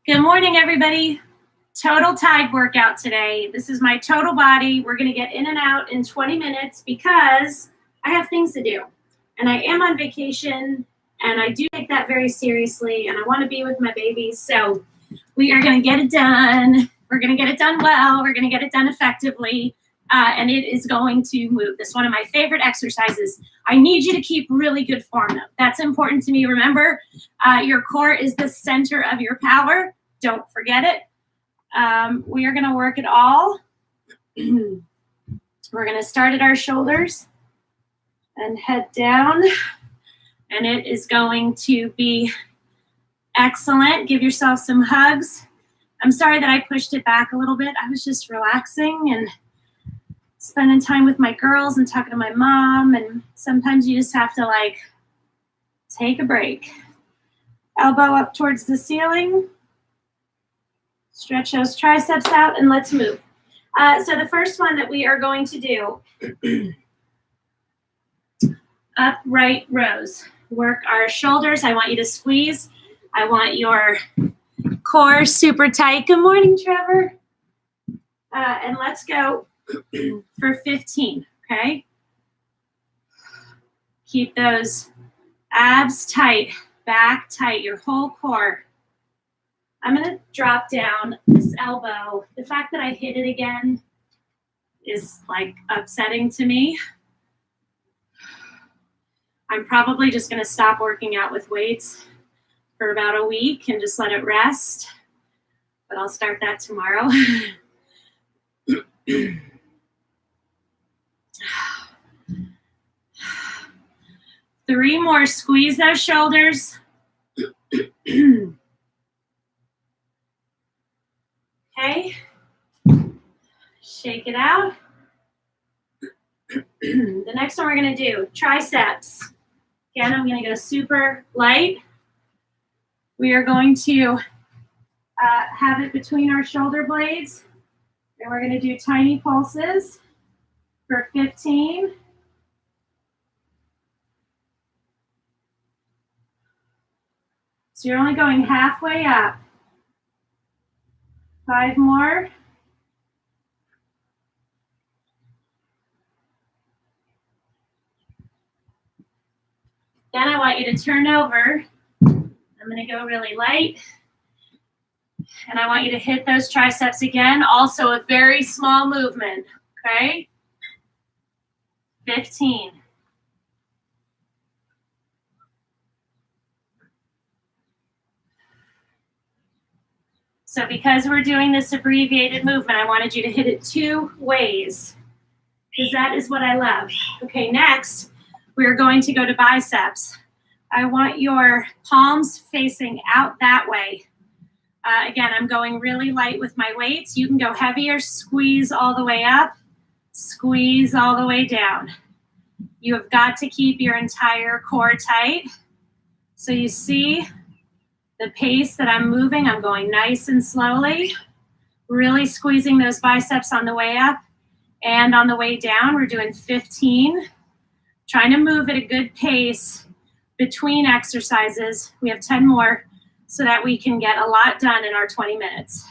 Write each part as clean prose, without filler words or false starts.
Good morning, everybody. Total tide workout today. This is my total body. We're going to get in and out in 20 minutes because I have things to do. And I am on vacation, and I do take that very seriously, and I want to be with my babies. So we are going to get it done. We're going to get it done well. We're going to get it done effectively. And it is going to move. This is one of my favorite exercises. I need you to keep really good form, though. That's important to me. Remember, your core is the center of your power. Don't forget it. We are going to work it all. We're going to start at our shoulders and head down. And it is going to be excellent. Give yourself some hugs. I'm sorry that I pushed it back a little bit. I was just relaxing and spending time with my girls and talking to my mom. And sometimes you just have to take a break. Elbow up towards the ceiling. Stretch those triceps out and let's move. So the first one that we are going to do, upright rows. Work our shoulders. I want you to squeeze. I want your core super tight. Good morning, Trevor. And let's go for 15, okay? Keep those abs tight, back tight, your whole core. I'm going to drop down this elbow. The fact that I hit it again is upsetting to me. I'm probably just going to stop working out with weights for about a week and just let it rest. But I'll start that tomorrow. 3 more. Squeeze those shoulders. Okay. Shake it out. The next one we're going to do, triceps. Again, I'm going to go super light. We are going to have it between our shoulder blades. And we're going to do tiny pulses for 15. So you're only going halfway up. 5 more. Then I want you to turn over. I'm going to go really light. And I want you to hit those triceps again. Also a very small movement, okay? 15. So because we're doing this abbreviated movement, I wanted you to hit it 2 ways because that is what I love. Okay, next, we're going to go to biceps. I want your palms facing out that way. Again, I'm going really light with my weights. You can go heavier, squeeze all the way up, squeeze all the way down. You have got to keep your entire core tight. So you see the pace that I'm moving, I'm going nice and slowly, really squeezing those biceps on the way up and on the way down. We're doing 15, trying to move at a good pace between exercises. We have 10 more so that we can get a lot done in our 20 minutes.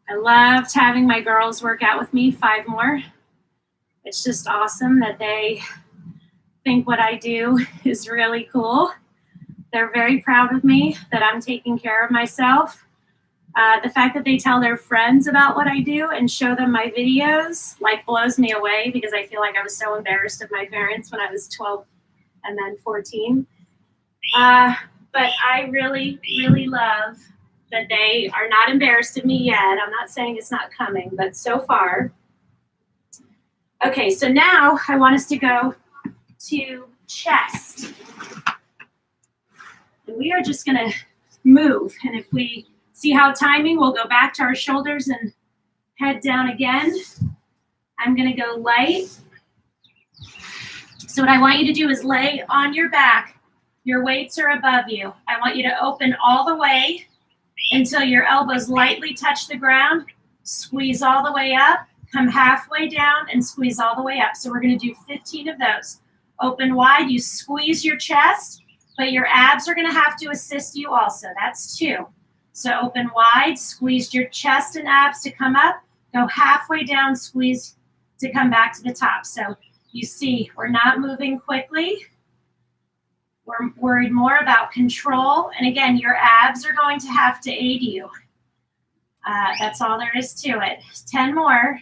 I loved having my girls work out with me. 5 more. It's just awesome that they think what I do is really cool. They're very proud of me that I'm taking care of myself. The fact that they tell their friends about what I do and show them my videos blows me away because I feel like I was so embarrassed of my parents when I was 12 and then 14. But I really, really love that they are not embarrassed of me yet. I'm not saying it's not coming, but so far. Okay, so now I want us to go to chest. And we are just going to move. And if we see how timing, we'll go back to our shoulders and head down again. I'm going to go light. So what I want you to do is lay on your back. Your weights are above you. I want you to open all the way until your elbows lightly touch the ground. Squeeze all the way up. Come halfway down and squeeze all the way up. So we're going to do 15 of those. Open wide, you squeeze your chest, but your abs are gonna have to assist you also. That's 2. So open wide, squeeze your chest and abs to come up, go halfway down, squeeze to come back to the top. So you see, we're not moving quickly. We're worried more about control. And again, your abs are going to have to aid you. That's all there is to it. 10 more.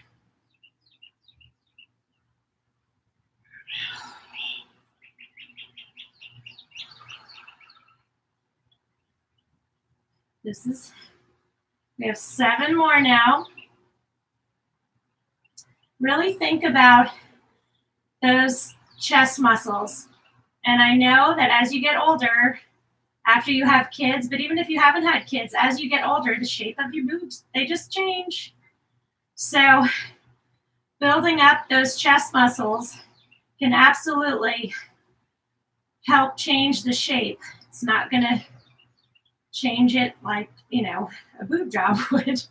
We have 7 more now. Really think about those chest muscles. And I know that as you get older, after you have kids, but even if you haven't had kids, as you get older, the shape of your boobs, they just change. So building up those chest muscles can absolutely help change the shape. It's not going to change it like, a boob job would,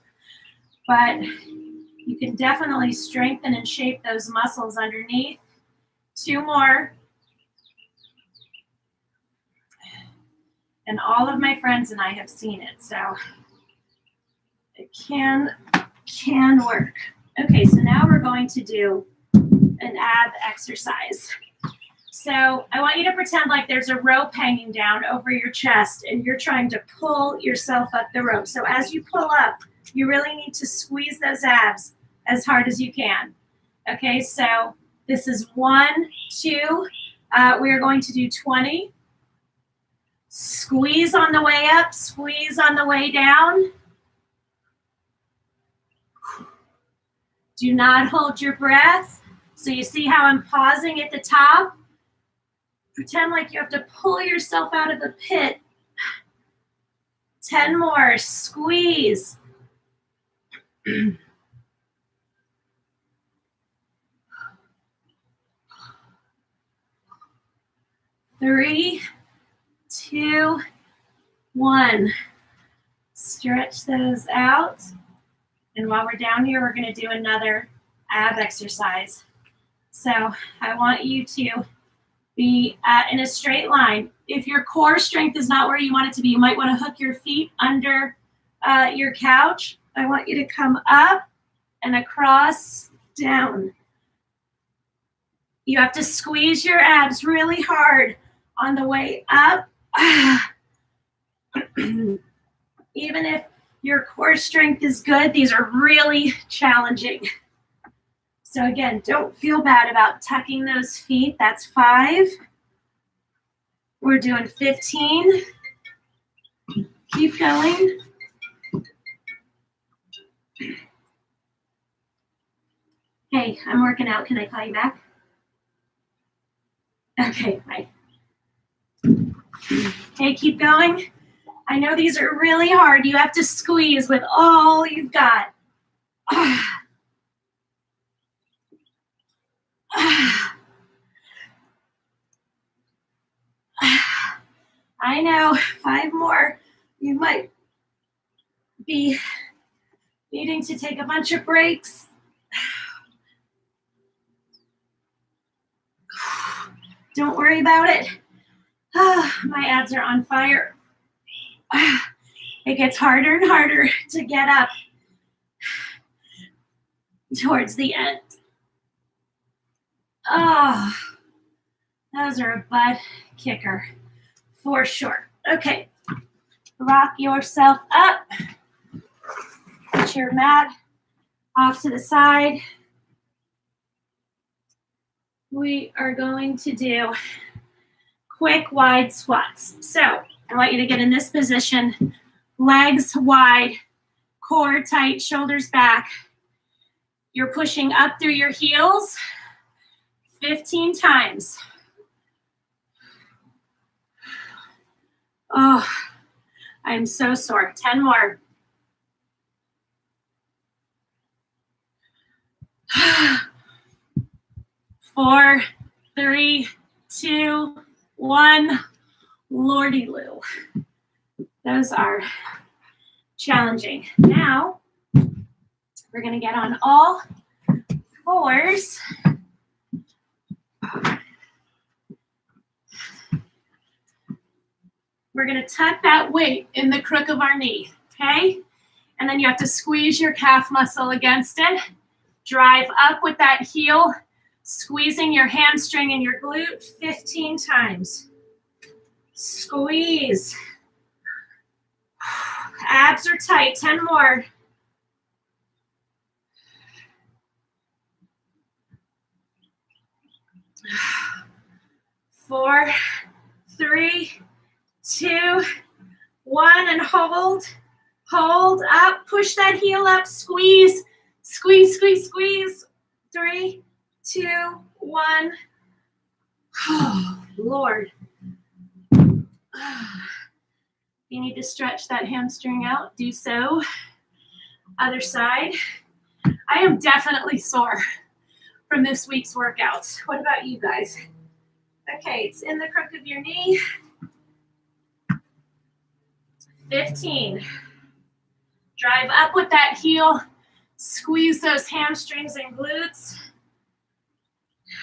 but you can definitely strengthen and shape those muscles underneath. 2 more. And all of my friends and I have seen it, so it can work. Okay, so now we're going to do an ab exercise. So I want you to pretend like there's a rope hanging down over your chest and you're trying to pull yourself up the rope. So as you pull up, you really need to squeeze those abs as hard as you can. Okay, so this is 1, 2. We are going to do 20. Squeeze on the way up, squeeze on the way down. Do not hold your breath. So you see how I'm pausing at the top? Pretend like you have to pull yourself out of the pit. 10 more, squeeze. 3, 2, 1. Stretch those out. And while we're down here, we're going to do another ab exercise. So I want you to be in a straight line. If your core strength is not where you want it to be, you might want to hook your feet under your couch. I want you to come up and across, down. You have to squeeze your abs really hard on the way up. Even if your core strength is good, these are really challenging. So again, don't feel bad about tucking those feet. That's 5. We're doing 15. Keep going. Hey, I'm working out. Can I call you back? Okay, bye. Okay, keep going. I know these are really hard. You have to squeeze with all you've got. I know, 5 more. You might be needing to take a bunch of breaks. Don't worry about it. My abs are on fire. It gets harder and harder to get up towards the end. Oh, those are a butt kicker for sure. Okay, rock yourself up. Put your mat off to the side. We are going to do quick wide squats. So I want you to get in this position, legs wide, core tight, shoulders back. You're pushing up through your heels 15 times. Oh, I'm so sore. 10 more. Four, 3, 2, 1. Lordy Lou. Those are challenging. Now, we're going to get on all fours. We're going to tuck that weight in the crook of our knee, okay? And then you have to squeeze your calf muscle against it. Drive up with that heel, squeezing your hamstring and your glute 15 times. Squeeze. Abs are tight. 10 more. 4, 3, 2, 1, and hold. Hold up. Push that heel up. Squeeze. Squeeze, squeeze, squeeze. 3, 2, 1. Oh, Lord. You need to stretch that hamstring out. Do so. Other side. I am definitely sore from this week's workouts. What about you guys? Okay, it's in the crook of your knee. 15. Drive up with that heel. Squeeze those hamstrings and glutes.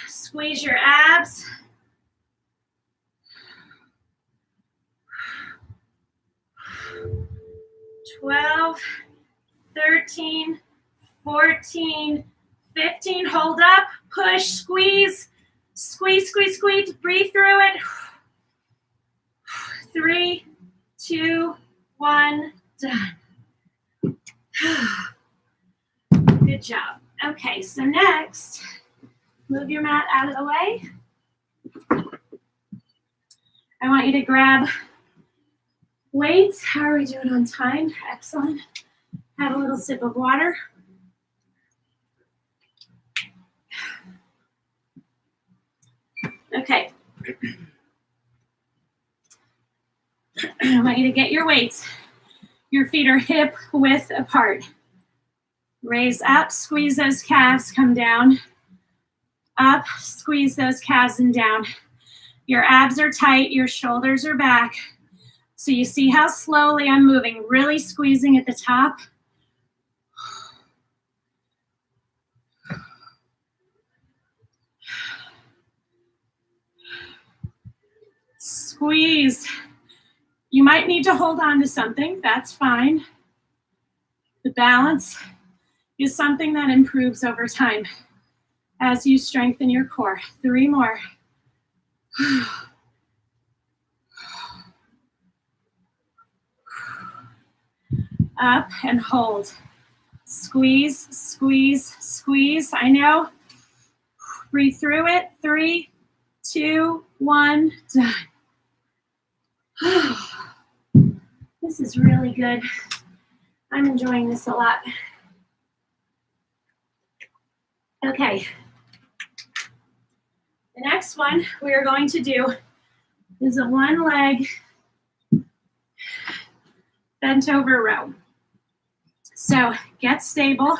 Squeeze your abs. 12, 13, 14, 15. Hold up, push, squeeze, squeeze, squeeze, squeeze. Breathe through it. 3, 2, 1, done. Good job. Okay, so next, move your mat out of the way. I want you to grab weights. How are we doing on time? Excellent. Have a little sip of water. Okay. I want you to get your weights. Your feet are hip width apart. Raise up, squeeze those calves, come down. Up, squeeze those calves and down. Your abs are tight, your shoulders are back. So you see how slowly I'm moving, really squeezing at the top. Squeeze. You might need to hold on to something, that's fine. The balance is something that improves over time as you strengthen your core. 3 more. Up and hold. Squeeze, squeeze, squeeze. I know. Breathe through it. 3, 2, 1, done. This is really good. I'm enjoying this a lot. Okay. The next one we are going to do is a one leg bent over row. So get stable,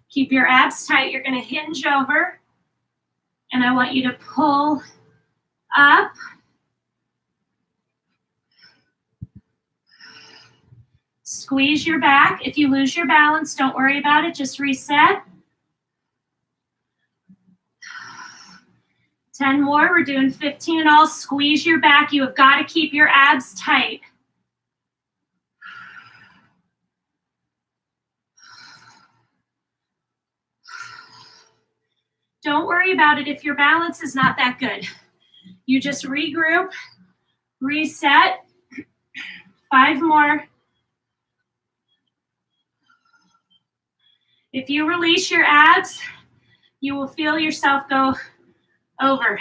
keep your abs tight. You're going to hinge over, and I want you to pull up. Squeeze your back. If you lose your balance, don't worry about it. Just reset. 10 more. We're doing 15 in all. Squeeze your back. You have got to keep your abs tight. Don't worry about it if your balance is not that good. You just regroup, reset. 5 more. If you release your abs, you will feel yourself go over.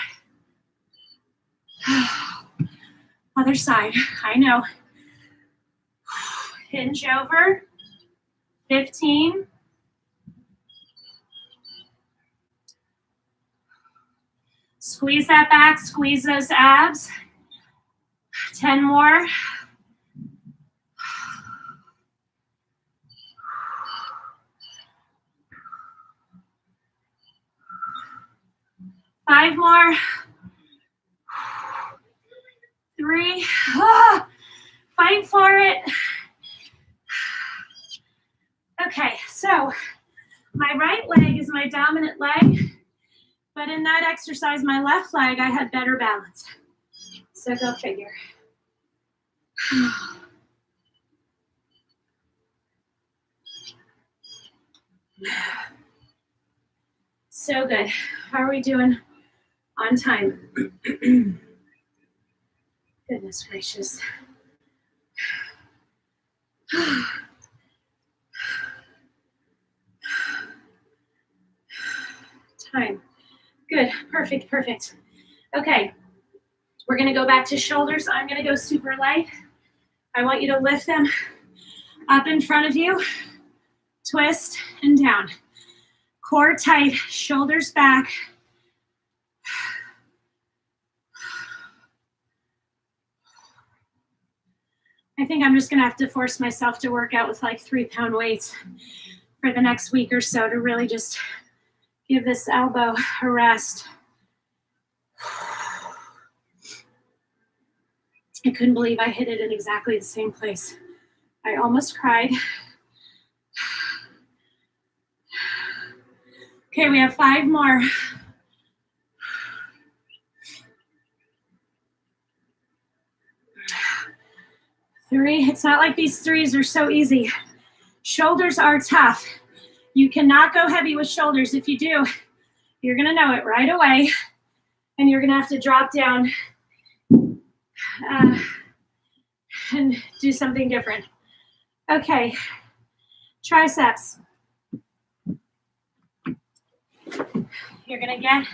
Other side, I know. Hinge over. 15. Squeeze that back, squeeze those abs. 10 more. Five more. 3. Fight for it. Okay, so my right leg is my dominant leg, but in that exercise, my left leg, I had better balance. So go figure. So good. How are we doing on time? Goodness gracious. Time. Good. Perfect. Perfect. Okay. We're going to go back to shoulders. I'm going to go super light. I want you to lift them up in front of you, twist and down. Core tight, shoulders back. I think I'm just going to have to force myself to work out with like 3-pound weights for the next week or so to really just give this elbow a rest. I couldn't believe I hit it in exactly the same place. I almost cried. Okay, we have 5 more. 3. It's not like these 3s are so easy. Shoulders are tough. You cannot go heavy with shoulders. If you do, you're going to know it right away, and you're going to have to drop down and do something different. Okay, triceps. You're going to get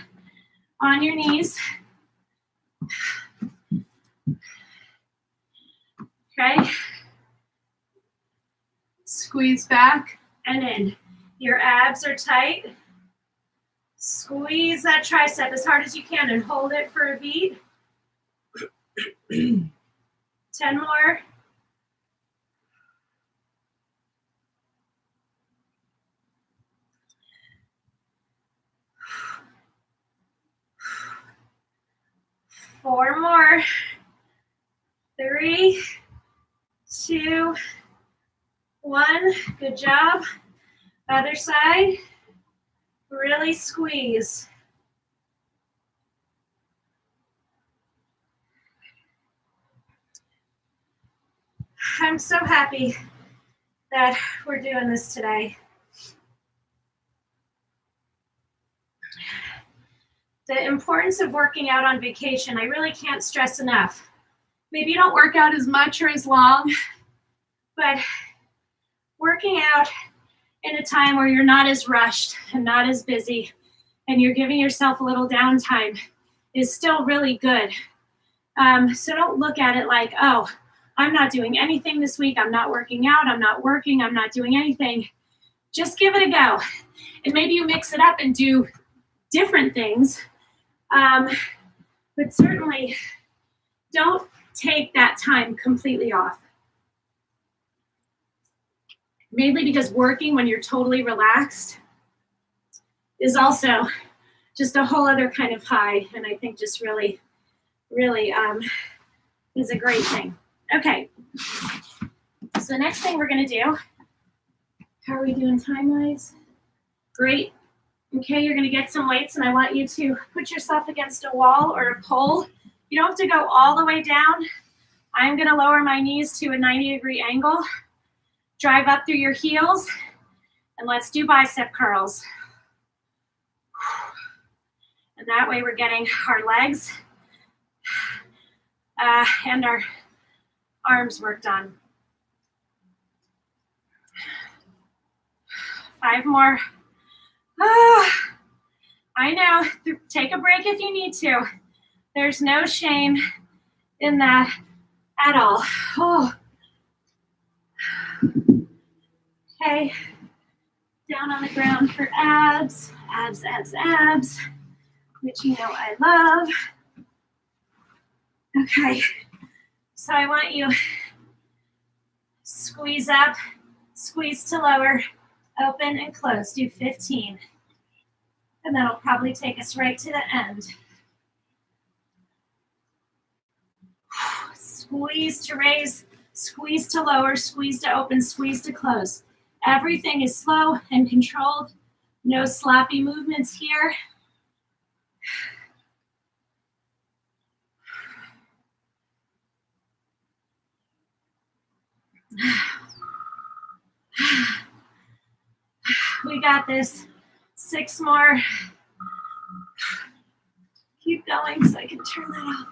on your knees. Okay. Squeeze back and in. Your abs are tight. Squeeze that tricep as hard as you can and hold it for a beat. 10 more. Four more. 3, 2, 1. Good job. Other side. Really squeeze. I'm so happy that we're doing this today. The importance of working out on vacation, I really can't stress enough. Maybe you don't work out as much or as long, but working out in a time where you're not as rushed and not as busy and you're giving yourself a little downtime is still really good. So don't look at it like, oh, I'm not doing anything this week. I'm not working out. I'm not working. I'm not doing anything. Just give it a go. And maybe you mix it up and do different things. But certainly don't take that time completely off. Mainly because working when you're totally relaxed is also just a whole other kind of high. And I think just really, really is a great thing. Okay. So the next thing we're going to do, how are we doing time-wise? Great. Okay, you're going to get some weights, and I want you to put yourself against a wall or a pole. You don't have to go all the way down. I'm going to lower my knees to a 90-degree angle. Drive up through your heels, and let's do bicep curls. And that way we're getting our legs and our arms worked on. 5 more. I know, take a break if you need to. There's no shame in that at all. Okay, down on the ground for abs, abs, abs, abs, which you know I love. Okay, so I want you squeeze up, squeeze to lower, open and close. Do 15. And that'll probably take us right to the end. Squeeze to raise, squeeze to lower, squeeze to open, squeeze to close. Everything is slow and controlled. No sloppy movements here. got this. 6 more. Keep going so I can turn that off.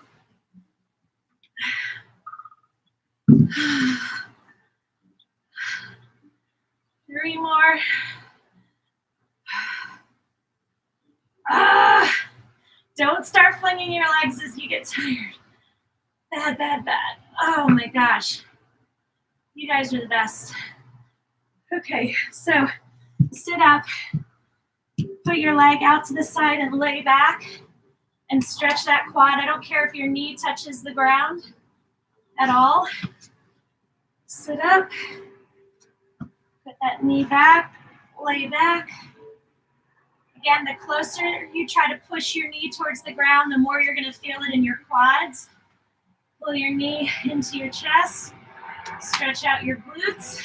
3 more. Don't start flinging your legs as you get tired. Bad, bad, bad. Oh my gosh. You guys are the best. Okay, so sit up, put your leg out to the side and lay back and stretch that quad. I don't care if your knee touches the ground at all. Sit up, put that knee back, lay back. Again, the closer you try to push your knee towards the ground, the more you're going to feel it in your quads. Pull your knee into your chest. Stretch out your glutes.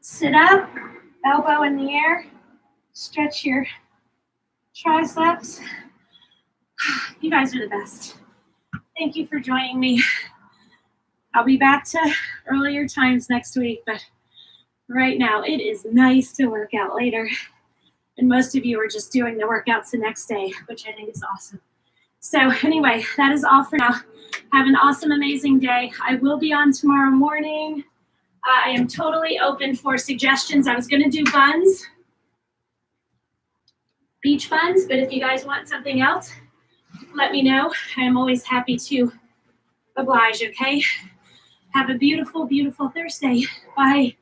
Sit up, elbow in the air. Stretch your triceps. You guys are the best. Thank you for joining me. I'll be back to earlier times next week, but right now it is nice to work out later. And most of you are just doing the workouts the next day, which I think is awesome. So anyway, that is all for now. Have an awesome, amazing day. I will be on tomorrow morning. I am totally open for suggestions. I was going to do buns, beach buns, but if you guys want something else, let me know. I am always happy to oblige, okay? Have a beautiful, beautiful Thursday. Bye.